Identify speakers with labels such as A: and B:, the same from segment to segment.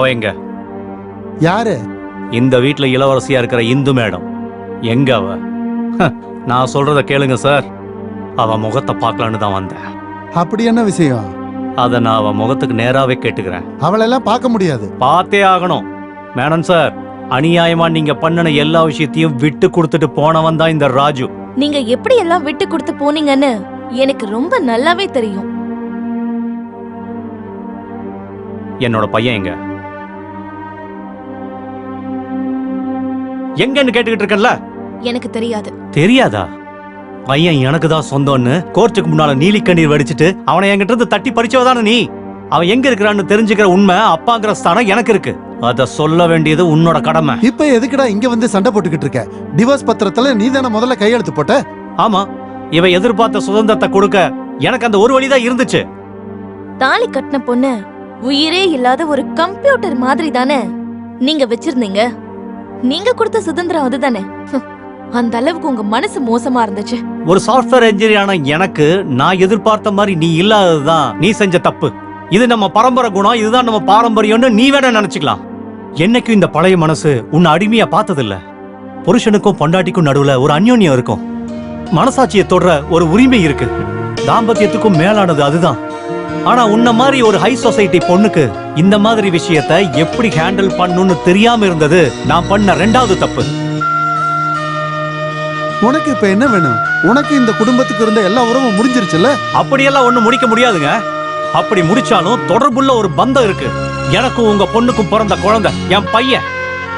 A: அவ எங்க?
B: யாரு?
A: இந்த வீட்டுல இளவரசியா இருக்கிற இந்து மேடம் எங்க அவ? நான் சொல்றத கேளுங்க சார். அவ முகத்தை பார்க்கலான்னு தான் வந்தேன்.
B: அப்படி என்ன விஷயம்?
A: அத நான் அவ முகத்துக்கு நேராவே கேட்டுக்கிறேன்.
B: அவளெல்லாம் பார்க்க முடியாது.
A: பார்த்தே ஆகணும். மேடம் சார், அநியாயமா நீங்க பண்ணின எல்லா விஷயத்தையும் விட்டு கொடுத்துட்டு போனவன் தான் இந்த ராஜு.
C: நீங்க எப்படி எல்லாம் விட்டு கொடுத்து போனீங்கன்னு எனக்கு ரொம்ப நல்லாவே தெரியும்.
A: என்னோட பையன் எங்க? எங்கன்னு கேட்டுக்கிட்டு இருக்கேன்ல.
C: எனக்கு தெரியாது.
A: தெரியாதா? பையன் எனக்கு தான் சொந்தம்னு கோர்ட்டுக்கு முன்னால நீலி கண்ணீர் வடிச்சிட்டு அவனை என்கிட்ட இருந்து தட்டி பறிச்சவதான நீ. அவன் எங்க இருக்கிறான்னு தெரிஞ்சுக்கிற உண்மை அப்பாங்கிற ஸ்தானம் எனக்கு இருக்கு. அத சொல்ல வேண்டியது உன்னோட கடமை.
B: இப்ப எதுக்குடா இங்க வந்து சண்டை போட்டுக்கிட்டு இருக்க? டிவோர்ஸ் பத்திரத்துல நீ தானே முதல்ல கையெழுத்து போட்ட?
A: ஆமா, இவ எதிர்பார்த்த சுதந்திரத்தை கொடுக்க எனக்கு அந்த ஒரு வழிதான் இருந்துச்சு.
C: தாலி கட்டின பொண்ணு உயிரே இல்லாத ஒரு கம்ப்யூட்டர் மாதிரி தானே நீங்க வச்சிருந்தீங்க. நீங்க கொடுத்த சுதந்திரம் அதுதானே. அந்த அளவுக்கு உங்க மனசு மோசமா இருந்துச்சு.
A: ஒரு சாஃப்ட்வேர் என்ஜினியரான எனக்கு நான் எதிர்பார்த்த மாதிரி நீ இல்லாததுதான் நீ செஞ்ச தப்பு. இது நம்ம பரம்பரை குணம், இதுதான் நம்ம பாரம்பரியம்னு நீ வேணா நினைச்சுக்கலாம். என்னைக்கும் இந்த பழைய மனசு உன்னை அடிமையா பார்த்ததில்ல. புருஷனுக்கும் பொண்டாட்டிக்கும் நடுவுல ஒரு அந்யோன்யம் இருக்கும். மனசாட்சியை தொடர ஒரு உரிமை இருக்கு. தாம்பத்தியத்துக்கும் மேலானது அதுதான். ஆனா உன்ன மாதிரி ஒரு ஹை சொசைட்டி பொண்ணுக்கு இந்த மாதிரி விஷயத்தை எப்படி ஹேண்டில் பண்ணணும்னு தெரியாம இருந்தது நான் பண்ண ரெண்டாவது தப்பு.
B: உனக்கு இப்ப என்ன வேணும்? உனக்கு இந்த குடும்பத்துக்கு இருந்த எல்லா உறவும் முடிஞ்சிருச்சுல்ல?
A: அப்படியெல்லாம் ஒண்ணு முடிக்க முடியாதுங்க. அப்படி முடிச்சாலும் தொடர்புள்ள ஒரு பந்தம் இருக்கு. எனக்கும் உங்க பொண்ணுக்கும் பிறந்த குழந்தை என் பையன்.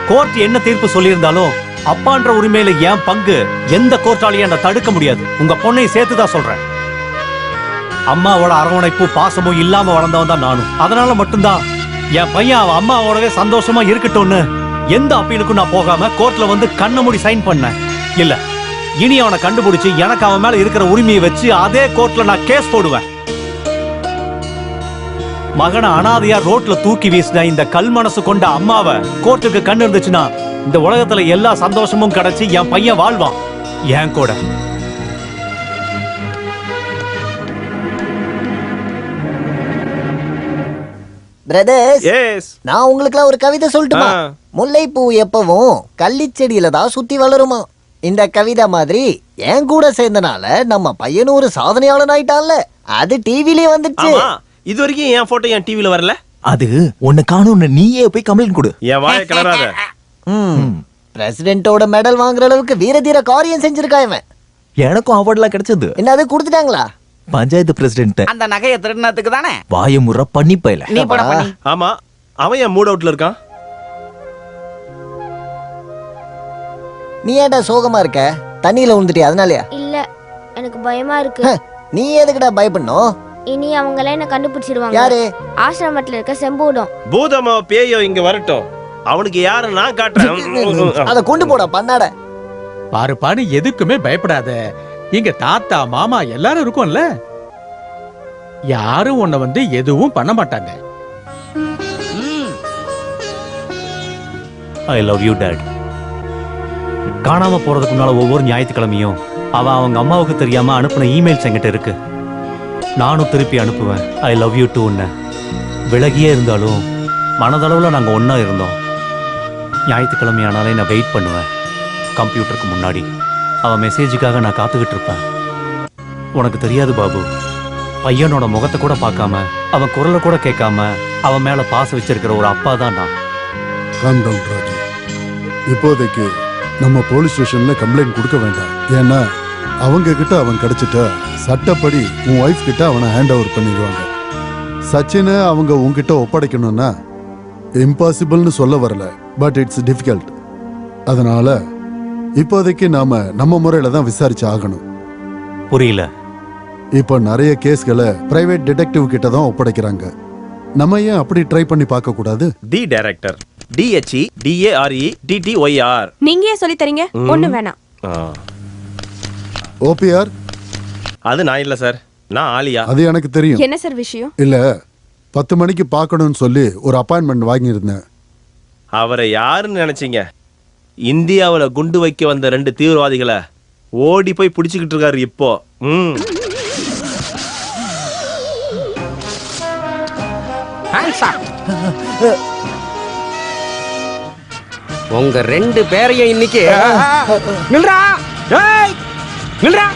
A: கோர்ட் என்ன தீர்ப்பு சொல்லியிருந்தாலும் அப்பான்ற உரிமையில என் பங்கு எந்த கோர்ட்டாலையும் என்ன தடுக்க முடியாது. உங்க பொண்ணையும் சேர்த்துதான் சொல்றேன். அம்மாவோட அரவணைப்பு பாசமும் இல்லாம வளர்ந்தவன் தான் நானும். அதனால மட்டும்தான் என் பையன் அவன் அம்மாவோடவே சந்தோஷமா இருக்கட்டும்னு எந்த அப்பீலுக்கும் நான் போகாம கோர்ட்ல வந்து கண்ண மூடி சைன் பண்ணேன். இல்ல, இனி அவனை கண்டுபிடிச்சு எனக்கு அவன் மேல இருக்கிற உரிமையை வச்சு அதே கோர்ட்ல நான் கேஸ் போடுவேன். மகனை அனாதையா ரோட்ல தூக்கி வீசின இந்த கல் மனசு கொண்ட அம்மாவை கோர்ட்டுக்கு கண்ணு இருந்துச்சுன்னா இந்த உலகத்துல எல்லா சந்தோஷமும் கிடைச்சு என் பையன் வாழ்வான் என் கூட.
D: பிரதர்ஸ், நான் உங்களுக்குலாம் ஒரு கவிதை சொல்லட்டுமா? முல்லைப்பூ எப்பவும் கள்ளிச்செடியில தான் சுத்தி வளருமா. இந்த கவிதை மாதிரி என் கூட சேர்ந்தனால நம்ம பையன் ஒரு சாதனையாளன் ஆயிட்டான்ல. அது டிவிலயே வந்துச்சு.
E: இது வரைக்கும் என் போட்டோ என் டிவில வரல.
F: அது உன்னை காணும்னு நீயே போய் கம்ப்ளைண்ட் கொடு.
E: என் வாயை கிளறாத.
D: பிரசிடென்ட்டோட மெடல் வாங்குற அளவுக்கு வீரதீர காரியம் செஞ்சிருக்கா இவன்.
F: எனக்கும் அவார்ட்லாம் கிடைச்சது.
D: என்ன அது கொடுத்துட்டாங்களா?
F: பஞ்சாயத்து பிரசிடென்ட்
G: அந்த நகையை திருடினதுக்கு தானே
F: வாயமுறை பண்ணி போயல.
G: நீ போட பண்ணி.
E: ஆமா, அவன் என் மூட் அவுட்ல இருக்கான்.
D: நீ ஏன்டா சோகமா இருக்க? தண்ணியில விழுந்துட்டியா அதனாலயா?
H: இல்ல, எனக்கு பயமா இருக்கு.
D: நீ எதுக்குடா பயப்படணும்?
H: இனி அவங்களே என்ன கண்டுபிடிச்சிடுவாங்க.
D: யாரு?
H: ஆசிரமத்துல இருக்க செம்பூடம்.
E: பூதமோ பேயோ இங்க வரட்டும், அவனுக்கு யாரு நான் காட்டுறேன்.
D: அத கொண்டு போடா பண்ணாட.
I: பாரு எதுக்குமே பயப்படாத. இங்க தாத்தா மாமா எல்லாரும் இருக்கும்ல. யாரும் உன்னை வந்து எதுவும் பண்ண மாட்டாங்க.
A: I love you dot. காணாம போறதுக்கு முன்னால ஒவ்வொரு ஞாயிற்றுக்கிழமையும் அவன் அவங்க அம்மாவுக்கு தெரியாம அனுப்பின இமெயில்ஸ் என்கிட்ட இருக்கு. நானும் திருப்பி அனுப்புவேன் ஐ லவ் யூ டூ. விலகியே இருந்தாலும் மனதளவுல நாங்க ஒன்னா இருந்தோம். ஞாயிற்றுக்கிழமை ஆனாலே நான் வெயிட் பண்ணுவேன் கம்ப்யூட்டருக்கு முன்னாடி. அவன் மெசேஜுக்காக நான் காத்துக்கிட்டு இருப்பேன். உனக்கு தெரியாது பாபு, பையனோட முகத்தை கூட பார்க்காம அவன் குரலை கூட கேட்காம அவன் மேல பாசம் வச்சிருக்கிற ஒரு அப்பா தான் நான்.
B: Calm down Raju. இப்போதைக்கு நம்ம போலீஸ் ஸ்டேஷன்ல கம்ப்ளைண்ட் கொடுக்க வேண்டாம். ஏன்னா அவங்க கிட்ட அவன் கிடைச்சிட்ட சட்டப்படி உன் ஒய்ஃப் கிட்ட அவனை ஹேண்ட் ஓவர் பண்ணிடுவாங்க. சச்சினை அவங்க உன்கிட்ட ஒப்படைக்கணும்னா இம்பாசிபிள்னு சொல்ல வரல, பட் இட்ஸ் டிஃபிகல்ட். அதனால இப்போதைக்கு நாம நம்ம முறையில தான் விசாரிச்சு ஆகணும்.
A: புரியல?
B: இப்போ நிறைய கேஸ்களை பிரைவேட் டிடெக்டிவ் கிட்ட தான் ஒப்படைக்கிறாங்க. நம்ம ஏன் அப்படி ட்ரை பண்ணி பார்க்க கூடாது?
E: The director DHEDARETTYR.
J: நீங்க ஏன் சொல்லி தரீங்க? ஒண்ணு வேணாம்.
B: ஓபிஆர்
E: அது நான் இல்ல சார், நான் ஆலியா.
B: அது எனக்கு தெரியும்.
J: என்ன சார் விஷயம்?
B: இல்ல 10 மணிக்கு பார்க்கணும்னு சொல்லி ஒரு அப்பாயின்மெண்ட் வாங்கியிருந்தேன்.
E: அவரை யாருன்னு நினைச்சீங்க? இந்தியாவில் குண்டு வைக்க வந்த 2 தீவிரவாதிகளை ஓடி போய் பிடிச்சிக்கிட்டு இருக்காரு இப்போ.
G: உங்க ரெண்டு பேரையும் இன்னைக்கு நில்றா ஏய் நில்றா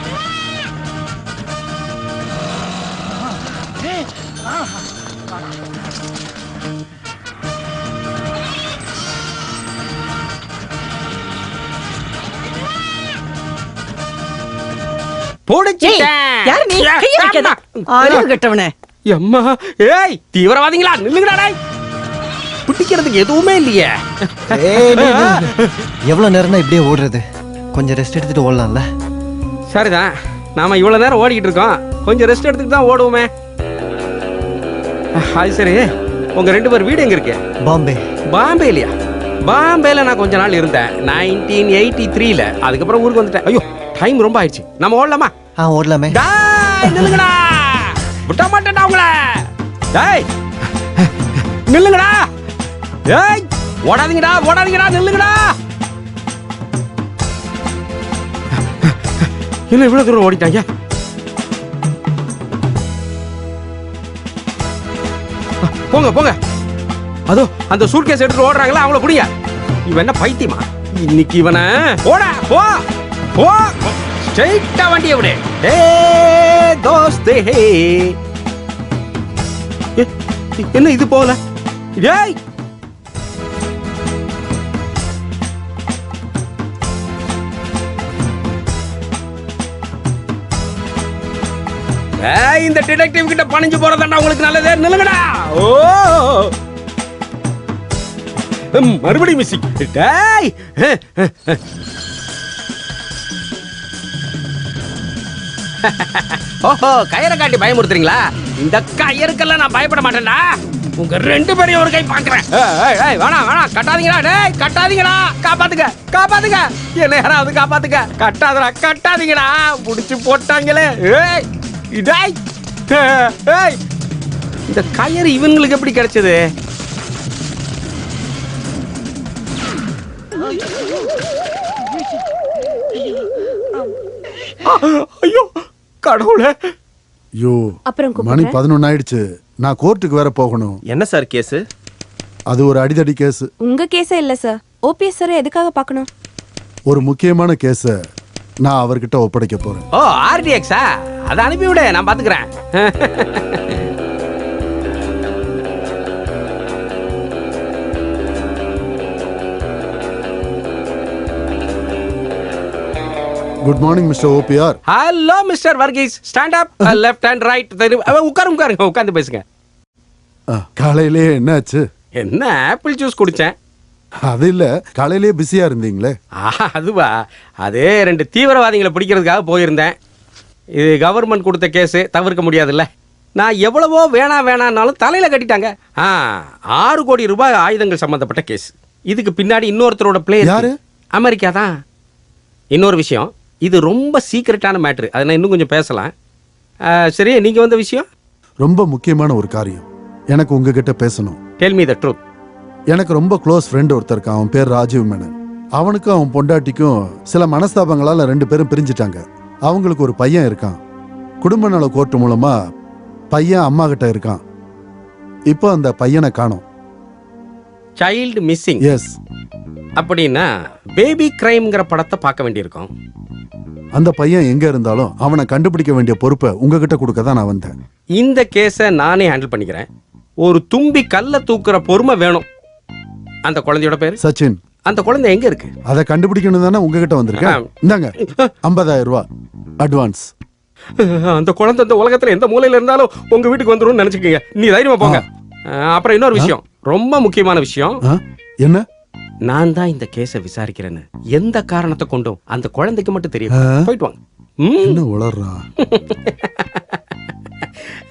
J: யாரு நீ? கைய வைக்காத. அறிவு கெட்டவனே.
G: அம்மா ஏய் தீவிரவாதிங்களா நில்லுங்கடா டேய் பிடிக்கிறதுக்கு எதுவுமே இல்லையே
D: எவ்வளவு நேரம் தான் இப்படியே ஓடுறது? கொஞ்சம் ரெஸ்ட் எடுத்துட்டு ஓடலாம்ல?
G: சரிதான் நாம இவ்வளவு நேரம் ஓடிக்கிட்டு இருக்கோம் கொஞ்சம் ரெஸ்ட் எடுத்துட்டு தான் ஓடுவோமே அது சரி உங்க ரெண்டு பேர் வீடு எங்க இருக்கு?
D: பாம்பே.
G: பாம்பே இல்லையா? பாம்பேல நான் கொஞ்ச நாள் இருந்தேன் 1983ல அதுக்கப்புறம் ஊருக்கு வந்துட்டேன். ஐயோ டைம் ரொம்ப ஆயிடுச்சு நம்ம ஓடலாமா?
D: ஓடலாமே.
G: டேய் நில்லுங்கடா விட்ட மாட்டேன்டா உங்கள டேய் நில்லுங்கடா டேய் ஓடாதீங்கடா ஓடாதீங்கடா நில்லுங்கடா என்ன இவ்வளவு தூரம் ஓடிட்டாங்க? போங்க போங்க அதோ அந்த சூட்கேஸ் எடுத்து ஓடுறாங்களா அவங்கள புடிங்க. இவன் என்ன பைத்தியமா இன்னைக்கு இவனை ஓட போ போ ஸ்ட்ரைட்டா வண்டியை விடு. தோஸ்தே என்ன இது போல டேய் இந்த டிடெக்டிவ் கிட்ட பணிஞ்சு போறதாண்டா உங்களுக்கு நல்லதே. நில்லுங்கடா. ஓ மறுபடியும் மிஸ்ஸிங். டேய் ஓஹோ கயிறை காட்டி பயமுறுத்துறீங்களா? இந்த கயிறுக்கெல்லாம் நான் பயப்பட மாட்டேன்டா. உங்க ரெண்டு பேரையும் ஒரு கை பாக்குறேன். வேணாம் வேணாம் கட்டாதீங்கடா. டேய் கட்டாதீங்கடா. காப்பாத்துங்க காப்பாத்துங்க என்ன யாராவது காப்பாத்துங்க. கட்டாதடா கட்டாதீங்கடா புடிச்சு போட்டாங்களே. ஏய் டேய் ஏய் இந்த கயிறு இவங்களுக்கு எப்படி கிடைச்சது? ஐயோ கடவுளே.
B: ஐயோ
J: அப்புறம்
B: மணி
J: கூப்பிடுறேன்.
B: 11 ஆயிடுச்சு. நான் கோர்ட்டுக்கு வேற போகணும்.
E: என்ன சார் கேஸ்?
B: அது ஒரு அடிதடி கேஸ்.
J: உங்க கேஸே இல்ல சார். ஓபிஎஸ் சார் எதுக்காக பார்க்கணும்?
B: ஒரு முக்கியமான கேஸ நான் அவர்கிட்ட ஒப்படைக்க போறேன்.
G: ஓ ஆர்டிஎக்ஸா? அதை அனுப்பி விடு நான் பாத்துக்கிறேன்.
B: Good morning mister OPR.
G: Hello mister Varghese. Stand up left and right. உட்காருங்க உட்காருங்க உட்கார்ந்து பேசுங்க.
B: காலையிலே என்னாச்சு?
G: என்ன ஆப்பிள் ஜூஸ் குடிச்சேன்.
B: அது இல்ல, காலையிலே பிஸியா இருந்தீங்களே.
G: அதுவா? அதே ரெண்டு தீவிரவாதிகளை பிடிக்கிறதுக்காக போயிருந்தேன். இது கவர்மெண்ட் கொடுத்த கேஸ் தவிர்க்க முடியாதுல்ல. நான் எவ்வளவோ வேணான்னாலும் தலையில கட்டிட்டாங்க. 6 கோடி ரூபாய் ஆயுதங்கள் சம்பந்தப்பட்ட கேஸ். இதுக்கு பின்னாடி இன்னொருத்தரோட பிளே
B: யாரு?
G: அமெரிக்கா தான். இன்னொரு விஷயம், இது ரொம்ப சீக்கிரட்டான மேட்ரு. அதை நான் இன்னும் கொஞ்சம் பேசலாம். சரி நீங்க வந்த விஷயம்?
B: ரொம்ப முக்கியமான ஒரு காரியம். எனக்கு உங்ககிட்ட பேசணும்.
G: Tell me the truth.
B: எனக்கு ரொம்ப க்ளோஸ் ஃப்ரெண்ட் ஒருத்தர் இருக்கான். அவன் பேர் ராஜீவ் மேனன். அவனுக்கும் அவன் பொண்டாட்டிக்கும் சில மனஸ்தாபங்களால 2 பேரும் பிரிஞ்சிட்டாங்க. அவங்களுக்கு ஒரு பையன் இருக்கான். குடும்ப நல கோர்ட் மூலமா பையன் அம்மா கிட்ட இருக்கான். இப்போ அந்த பையனை காணோம்.
G: Child missing.
B: எஸ்.
G: அப்படின்னா பேபி கிரைம்ங்கிற படத்தை பார்க்க வேண்டியிருக்கும்.
B: அந்த பையன் எங்க இருந்தாலும் அவனை கண்டுபிடிக்க வேண்டிய பொறுப்பை உங்ககிட்ட கொடுக்க தான் நான் வந்தேன்.
G: இந்த கேஸை நானே ஹேண்டில் பண்ணிக்கிறேன். ஒரு தும்பி கல்ல தூக்குற பொறுமை வேணும். அந்த குழந்தையோட பேரு
B: சச்சின்.
G: அந்த குழந்தை எங்க இருக்கு?
B: அதை கண்டுபிடிக்கணும் தானே உங்ககிட்ட வந்திருக்கேன். இந்தாங்க 50,000 ரூபாய் அட்வான்ஸ்.
G: அந்த குழந்தை இந்த உலகத்துல எந்த மூலையில இருந்தாலும் உங்க வீட்டுக்கு வந்துரும் நினைச்சுக்கீங்க. நீ தைரியமா போங்க. அப்புறம் இன்னொரு விஷயம், ரொம்ப முக்கியமான விஷயம்.
B: என்ன?
G: நான் தான் இந்த கேஸை விசாரிக்கிறேன்னு எந்த காரணத்தை கொண்டும் அந்த குழந்தைக்கு மட்டும் தெரியும். போயிட்டு வாங்க.
B: என்ன உளறான்?